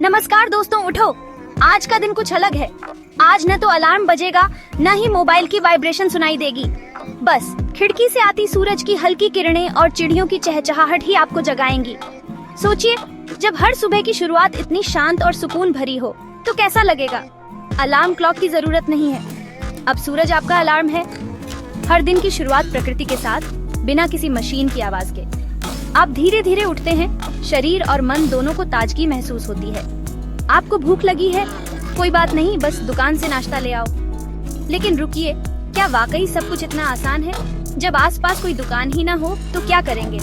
नमस्कार दोस्तों, उठो। आज का दिन कुछ अलग है। आज न तो अलार्म बजेगा, न ही मोबाइल की वाइब्रेशन सुनाई देगी। बस खिड़की से आती सूरज की हल्की किरणें और चिड़ियों की चहचहाहट ही आपको जगाएंगी। सोचिए, जब हर सुबह की शुरुआत इतनी शांत और सुकून भरी हो तो कैसा लगेगा। अलार्म क्लॉक की जरूरत नहीं है, अब सूरज आपका अलार्म है। हर दिन की शुरुआत प्रकृति के साथ, बिना किसी मशीन की आवाज के। आप धीरे धीरे उठते हैं, शरीर और मन दोनों को ताजगी महसूस होती है। आपको भूख लगी है, कोई बात नहीं, बस दुकान से नाश्ता ले आओ। लेकिन रुकिए, क्या वाकई सब कुछ इतना आसान है? जब आसपास कोई दुकान ही ना हो तो क्या करेंगे?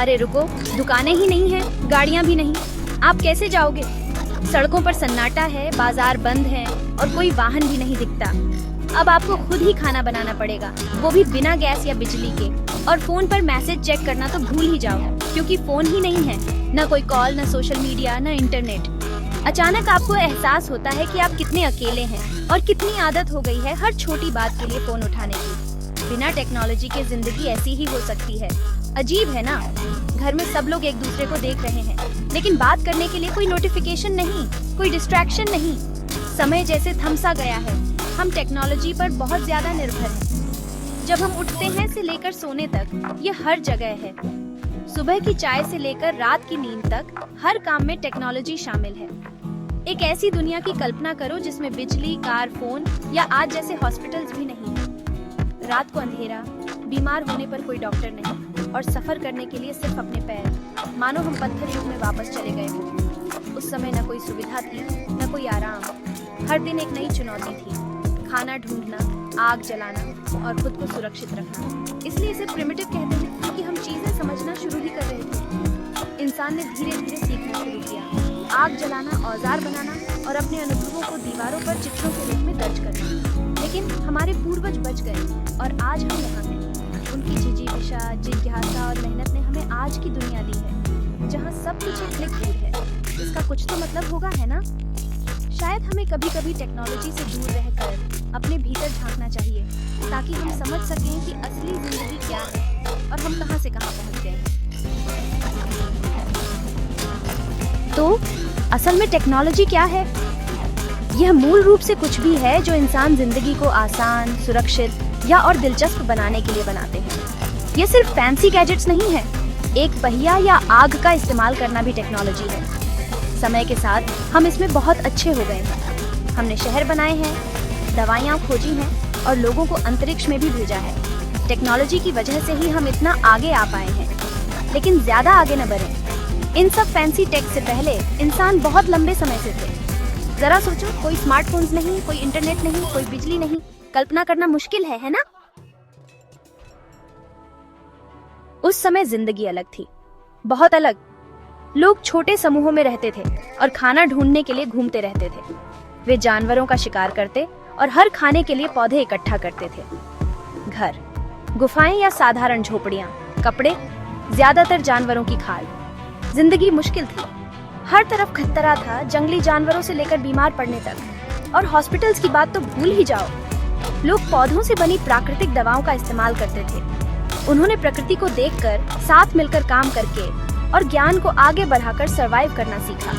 अरे रुको, दुकानें ही नहीं है, गाड़ियाँ भी नहीं, आप कैसे जाओगे? सड़कों पर सन्नाटा है, बाजार बंद है और कोई वाहन भी नहीं दिखता। अब आपको खुद ही खाना बनाना पड़ेगा, वो भी बिना गैस या बिजली के। और फोन पर मैसेज चेक करना तो भूल ही जाओ, क्योंकि फोन ही नहीं है, न कोई कॉल, न सोशल मीडिया, न इंटरनेट। अचानक आपको एहसास होता है कि आप कितने अकेले हैं और कितनी आदत हो गई है हर छोटी बात के लिए फोन उठाने की। बिना टेक्नोलॉजी के जिंदगी ऐसी ही हो सकती है। अजीब है ना? घर में सब लोग एक दूसरे को देख रहे हैं, लेकिन बात करने के लिए कोई नोटिफिकेशन नहीं, कोई डिस्ट्रैक्शन नहीं। समय जैसे थम सा गया है। हम टेक्नोलॉजी पर बहुत ज्यादा निर्भर हैं। जब हम उठते हैं से लेकर सोने तक, ये हर जगह है। सुबह की चाय से लेकर रात की नींद तक हर काम में टेक्नोलॉजी शामिल है। एक ऐसी दुनिया की कल्पना करो जिसमें बिजली, कार, फोन या आज जैसे हॉस्पिटल्स भी नहीं है। रात को अंधेरा, बीमार होने पर कोई डॉक्टर नहीं और सफर करने के लिए सिर्फ अपने पैर, मानो हम पत्थर युग में वापस चले गए हों। उस समय न कोई सुविधा थी, न कोई आराम। हर दिन एक नई चुनौती थी, खाना ढूंढना, आग जलाना और खुद को सुरक्षित रखना। इसलिए इसे प्रिमिटिव कहते हैं, क्योंकि हम चीजें समझना शुरू ही कर रहे थे। इंसान ने धीरे धीरे सीखना शुरू किया, आग जलाना, औजार बनाना और अपने अनुभवों को दीवारों पर चित्रों के रूप में दर्ज करना। लेकिन हमारे पूर्वज बच गए और आज हम यहाँ हैं। उनकी जिज्ञासा, जिज्ञासा और मेहनत ने हमें आज की दुनिया दी है, जहाँ सब कुछ एक क्लिक दूर है। इसका कुछ तो मतलब होगा, है ना? शायद हमें कभी कभी टेक्नोलॉजी से दूर रहकर अपने भीतर झांकना चाहिए, ताकि हम समझ सकें कि असली जिंदगी क्या है और हम कहां से कहां पहुंच गए। तो असल में टेक्नोलॉजी क्या है? यह मूल रूप से कुछ भी है जो इंसान जिंदगी को आसान, सुरक्षित या और दिलचस्प बनाने के लिए बनाते हैं। ये सिर्फ फैंसी गैजेट्स नहीं है। एक पहिया या आग का इस्तेमाल करना भी टेक्नोलॉजी है। समय के साथ हम इसमें बहुत अच्छे हो गए हैं। हमने शहर बनाए हैं, दवाइयाँ खोजी हैं और लोगों को अंतरिक्ष में भी भेजा है। टेक्नोलॉजी की वजह से ही हम इतना आगे आ पाए हैं। लेकिन ज्यादा आगे न बढ़ें। इन सब फैंसी टेक से पहले इंसान बहुत लंबे समय से थे। जरा सोचो, कोई स्मार्टफोन्स नहीं, कोई इंटरनेट नहीं, कोई बिजली नहीं। कल्पना करना मुश्किल है ना? उस समय जिंदगी अलग थी, बहुत अलग। लोग छोटे समूहों में रहते थे और खाना ढूंढने के लिए घूमते रहते थे। वे जानवरों का शिकार करते और हर खाने के लिए पौधे इकट्ठा करते थे। घर, गुफाएं या साधारण झोपड़ियां, कपड़े, ज्यादातर जानवरों की खाल। जिंदगी मुश्किल थी। हर तरफ खतरा था, जंगली जानवरों से लेकर बीमार पड़ने तक। और हॉस्पिटल्स की बात तो भूल ही जाओ। लोग पौधों से बनी प्राकृतिक दवाओं का इस्तेमाल करते थे। उन्होंने प्रकृति को देखकर, साथ मिलकर काम करके और ज्ञान को आगे बढ़ाकर सरवाइव करना सीखा।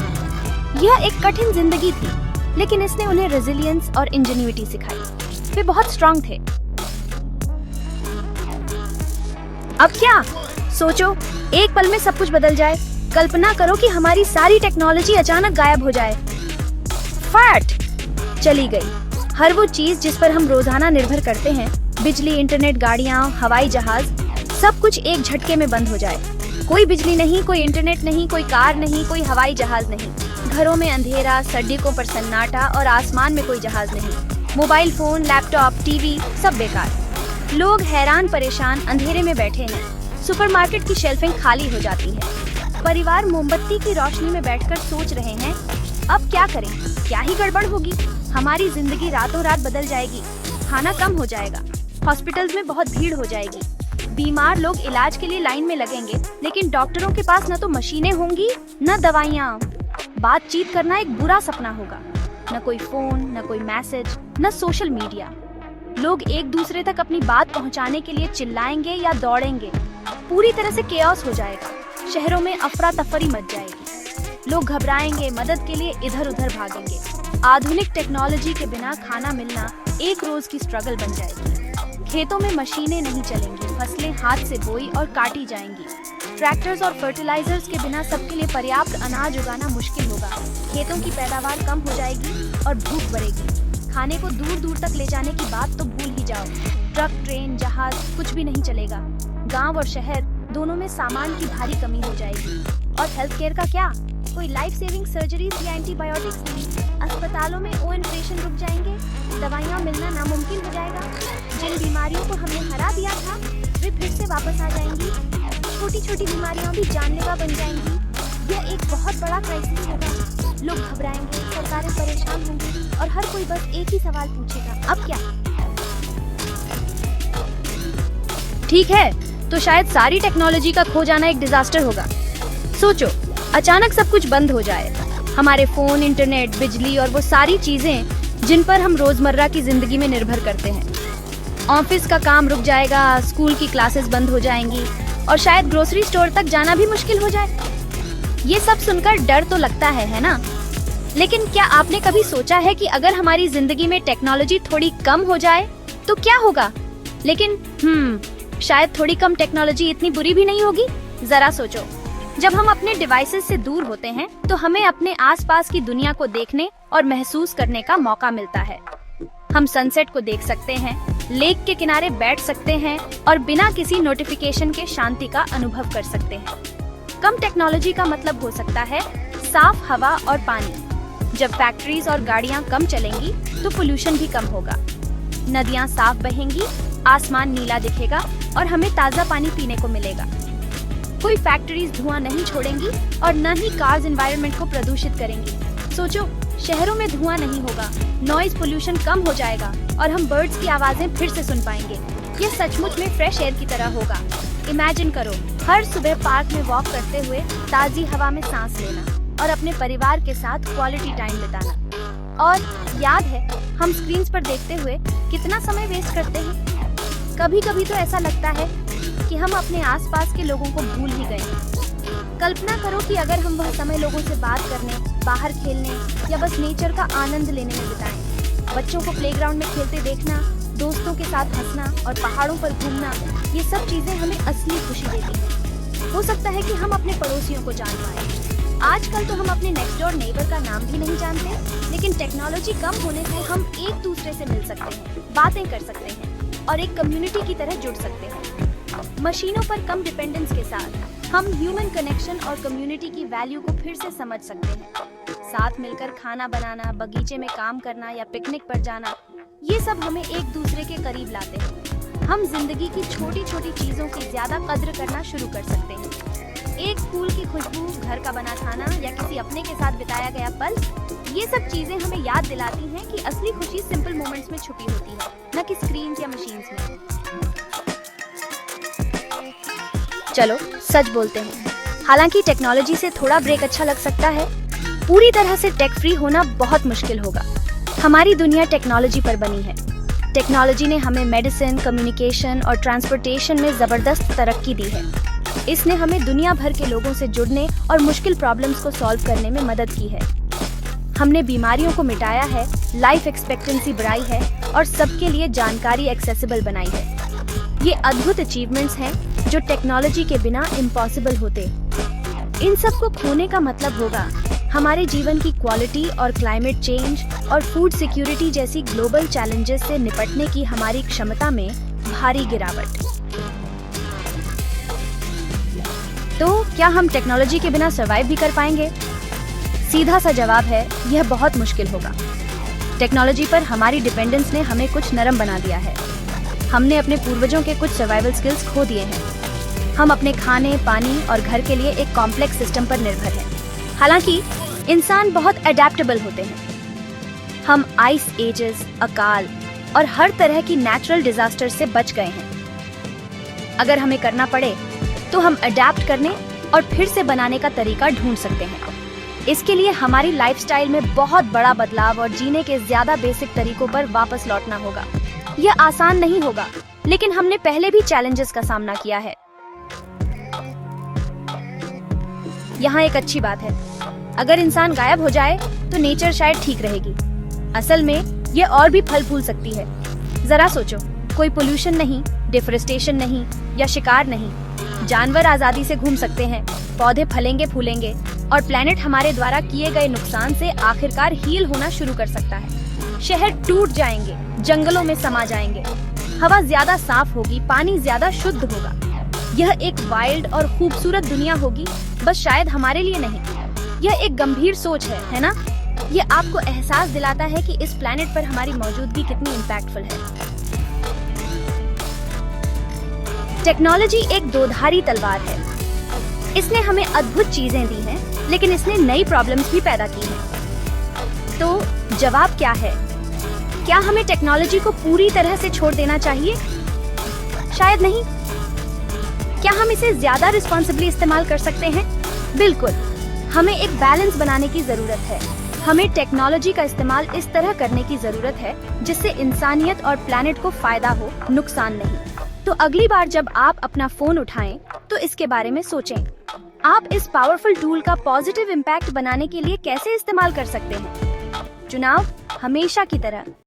यह एक कठिन जिंदगी थी, लेकिन इसने उन्हें रेजिलियंस और इंजेन्युइटी सिखाई। वे बहुत स्ट्रांग थे। अब क्या? सोचो, एक पल में सब कुछ बदल जाए। कल्पना करो कि हमारी सारी टेक्नोलॉजी अचानक गायब हो जाए। फट चली गई। हर वो चीज जिस पर हम रोजाना निर्भर करते हैं, बिजली, इंटरनेट, गाड़ियाँ, हवाई जहाज, सब कुछ एक झटके में बंद हो जाए। कोई बिजली नहीं, कोई इंटरनेट नहीं, कोई कार नहीं, कोई हवाई जहाज नहीं। घरों में अंधेरा, सड़कों पर सन्नाटा और आसमान में कोई जहाज नहीं। मोबाइल फोन, लैपटॉप, टीवी, सब बेकार। लोग हैरान परेशान अंधेरे में बैठे हैं। सुपरमार्केट की शेल्फिंग खाली हो जाती है। परिवार मोमबत्ती की रोशनी में बैठकर सोच रहे हैं, अब क्या करें? क्या ही गड़बड़ होगी? हमारी जिंदगी रातों रात बदल जाएगी। खाना कम हो जाएगा, हॉस्पिटल्स में बहुत भीड़ हो जाएगी। बीमार लोग इलाज के लिए लाइन में लगेंगे, लेकिन डॉक्टरों के पास न तो मशीनें होंगी, न दवाइयाँ। बातचीत करना एक बुरा सपना होगा। न कोई फोन, न कोई मैसेज, न सोशल मीडिया। लोग एक दूसरे तक अपनी बात पहुंचाने के लिए चिल्लाएंगे या दौड़ेंगे। पूरी तरह से केओस हो जाएगा। शहरों में अफरा तफरी मच जाएगी। लोग घबराएंगे, मदद के लिए इधर उधर भागेंगे। आधुनिक टेक्नोलॉजी के बिना खाना मिलना एक रोज की स्ट्रगल बन जाएगी। खेतों में मशीनें नहीं चलेंगी, फसलें हाथ से बोई और काटी जाएंगी। ट्रैक्टर्स और फर्टिलाइजर्स के बिना सबके लिए पर्याप्त अनाज उगाना मुश्किल होगा। खेतों की पैदावार कम हो जाएगी और भूख बढ़ेगी। खाने को दूर दूर तक ले जाने की बात तो भूल ही जाओ। ट्रक, ट्रेन, जहाज कुछ भी नहीं चलेगा। गांव और शहर दोनों में सामान की भारी कमी हो जाएगी। और हेल्थ केयर का क्या? कोई लाइफ सेविंग सर्जरीज या एंटीबायोटिक्स नहीं। अस्पतालों में ऑपरेशन रुक जाएंगे, दवाइयाँ मिलना नामुमकिन हो जाएगा। जिन बीमारियों को हमने हरा दिया था वे फिर से वापस आ जाएंगी। छोटी छोटी बीमारियाँ भी जानलेवा बन जाएंगी। यह एक बहुत बड़ा क्राइसिस होगा। लोग घबराएंगे, सरकारें परेशान होंगी और हर कोई बस एक ही सवाल पूछेगा, अब क्या? ठीक है, तो शायद सारी टेक्नोलॉजी का खो जाना एक डिजास्टर होगा। सोचो, अचानक सब कुछ बंद हो जाए। हमारे फोन, इंटरनेट, बिजली और वो सारी चीजें जिन पर हम रोजमर्रा की जिंदगी में निर्भर करते हैं। ऑफिस का काम रुक जाएगा, स्कूल की क्लासेस बंद हो जाएंगी और शायद ग्रोसरी स्टोर तक जाना भी मुश्किल हो जाए। ये सब सुनकर डर तो लगता है ना? लेकिन क्या आपने कभी सोचा है कि अगर हमारी जिंदगी में टेक्नोलॉजी थोड़ी कम हो जाए तो क्या होगा? लेकिन शायद थोड़ी कम टेक्नोलॉजी इतनी बुरी भी नहीं होगी। जरा सोचो, जब हम अपने डिवाइसेस से दूर होते हैं तो हमें अपने आसपास की दुनिया को देखने और महसूस करने का मौका मिलता है। हम सनसेट को देख सकते हैं, लेक के किनारे बैठ सकते हैं और बिना किसी नोटिफिकेशन के शांति का अनुभव कर सकते हैं। कम टेक्नोलॉजी का मतलब हो सकता है साफ हवा और पानी। जब फैक्ट्रीज और गाड़ियां कम चलेंगी तो पोल्यूशन भी कम होगा। नदियां साफ बहेंगी, आसमान नीला दिखेगा और हमें ताज़ा पानी पीने को मिलेगा। कोई फैक्ट्रीज धुआं नहीं छोड़ेंगी और न ही कार्स एनवायरनमेंट को प्रदूषित करेंगी। सोचो, शहरों में धुआं नहीं होगा, नॉइज पोल्यूशन कम हो जाएगा और हम बर्ड्स की आवाजें फिर से सुन पाएंगे। ये सचमुच में फ्रेश एयर की तरह होगा। इमेजिन करो, हर सुबह पार्क में वॉक करते हुए ताज़ी हवा में सांस लेना और अपने परिवार के साथ क्वालिटी टाइम बिताना। और याद है, हम स्क्रीन्स पर देखते हुए कितना समय वेस्ट करते हैं। कभी कभी तो ऐसा लगता है कि हम अपने आसपास के लोगों को भूल ही गए। कल्पना करो कि अगर हम वह समय लोगों से बात करने, बाहर खेलने या बस नेचर का आनंद लेने में बिताएं। बच्चों को प्लेग्राउंड में खेलते देखना, दोस्तों के साथ हंसना और पहाड़ों पर घूमना, ये सब चीजें हमें असली खुशी देती हैं। हो सकता है कि हम अपने पड़ोसियों को जान पाएं। आजकल तो हम अपने नेक्स्ट डोर नेबर का नाम भी नहीं जानते, लेकिन टेक्नोलॉजी कम होने से हम एक दूसरे से मिल सकते हैं, बातें कर सकते हैं और एक कम्युनिटी की तरह जुड़ सकते हैं। मशीनों पर कम डिपेंडेंस के साथ हम ह्यूमन कनेक्शन और कम्युनिटी की वैल्यू को फिर से समझ सकते हैं। साथ मिलकर खाना बनाना, बगीचे में काम करना या पिकनिक पर जाना, ये सब हमें एक दूसरे के करीब लाते हैं। हम जिंदगी की छोटी छोटी चीजों की ज्यादा कद्र करना शुरू कर सकते हैं। एक फूल की खुशबू, घर का बना खाना या किसी अपने के साथ बिताया गया पल, ये सब चीजें हमें याद दिलाती हैं कि असली खुशी सिंपल मोमेंट्स में छुपी होती है, न कि स्क्रीन या मशीन्स में। चलो सच बोलते हैं, हालांकि टेक्नोलॉजी से थोड़ा ब्रेक अच्छा लग सकता है, पूरी तरह से टेक फ्री होना बहुत मुश्किल होगा। हमारी दुनिया टेक्नोलॉजी पर बनी है। टेक्नोलॉजी ने हमें मेडिसिन, कम्युनिकेशन और ट्रांसपोर्टेशन में जबरदस्त तरक्की दी है। इसने हमें दुनिया भर के लोगों से जुड़ने और मुश्किल प्रॉब्लम्स को सॉल्व करने में मदद की है। हमने बीमारियों को मिटाया है, लाइफ एक्सपेक्टेंसी बढ़ाई है और सबके लिए जानकारी एक्सेसिबल बनाई है। ये अद्भुत अचीवमेंट्स हैं जो टेक्नोलॉजी के बिना इम्पॉसिबल होते। इन सब को खोने का मतलब होगा हमारे जीवन की क्वालिटी और क्लाइमेट चेंज और फूड सिक्योरिटी जैसी ग्लोबल चैलेंजेस से निपटने की हमारी क्षमता में भारी गिरावट। तो क्या हम टेक्नोलॉजी के बिना सर्वाइव भी कर पाएंगे? सीधा सा जवाब है, यह बहुत मुश्किल होगा। टेक्नोलॉजी पर हमारी डिपेंडेंस ने हमें कुछ नरम बना दिया है। हमने अपने पूर्वजों के कुछ सर्वाइवल स्किल्स खो दिए हैं। हम अपने खाने, पानी और घर के लिए एक कॉम्प्लेक्स सिस्टम पर निर्भर हैं। हालांकि इंसान बहुत अडेप्टेबल होते हैं। हम आइस एजेस, अकाल और हर तरह की नेचुरल डिजास्टर से बच गए हैं। अगर हमें करना पड़े तो हम अडेप्ट करने और फिर से बनाने का तरीका ढूंढ सकते हैं। इसके लिए हमारी लाइफस्टाइल में बहुत बड़ा बदलाव और जीने के ज्यादा बेसिक तरीकों पर वापस लौटना होगा। यह आसान नहीं होगा, लेकिन हमने पहले भी चैलेंजेस का सामना किया है। यहाँ एक अच्छी बात है, अगर इंसान गायब हो जाए तो नेचर शायद ठीक रहेगी। असल में ये और भी फल फूल सकती है। जरा सोचो, कोई पोल्यूशन नहीं, डिफोरेस्टेशन नहीं या शिकार नहीं। जानवर आजादी से घूम सकते हैं, पौधे फलेंगे फूलेंगे और प्लेनेट हमारे द्वारा किए गए नुकसान से आखिरकार हील होना शुरू कर सकता है। शहर टूट जाएंगे, जंगलों में समा जाएंगे, हवा ज्यादा साफ होगी, पानी ज्यादा शुद्ध होगा। यह एक वाइल्ड और खूबसूरत दुनिया होगी, बस शायद हमारे लिए नहीं। यह एक गंभीर सोच है ना? ये आपको एहसास दिलाता है कि इस प्लेनेट पर हमारी मौजूदगी कितनी इम्पैक्टफुल है। टेक्नोलॉजी एक दोधारी तलवार है। इसने हमें अद्भुत चीजें दी हैं, लेकिन इसने नई प्रॉब्लम्स भी पैदा की हैं। तो जवाब क्या है? क्या हमें टेक्नोलॉजी को पूरी तरह से छोड़ देना चाहिए? शायद नहीं। क्या हम इसे ज्यादा रिस्पॉन्सिबली इस्तेमाल कर सकते हैं? बिल्कुल। हमें एक बैलेंस बनाने की जरूरत है। हमें टेक्नोलॉजी का इस्तेमाल इस तरह करने की जरूरत है जिससे इंसानियत और प्लेनेट को फायदा हो, नुकसान नहीं। तो अगली बार जब आप अपना फोन उठाएं तो इसके बारे में सोचें। आप इस पावरफुल टूल का पॉजिटिव इम्पैक्ट बनाने के लिए कैसे इस्तेमाल कर सकते हैं? चुनाव हमेशा की तरह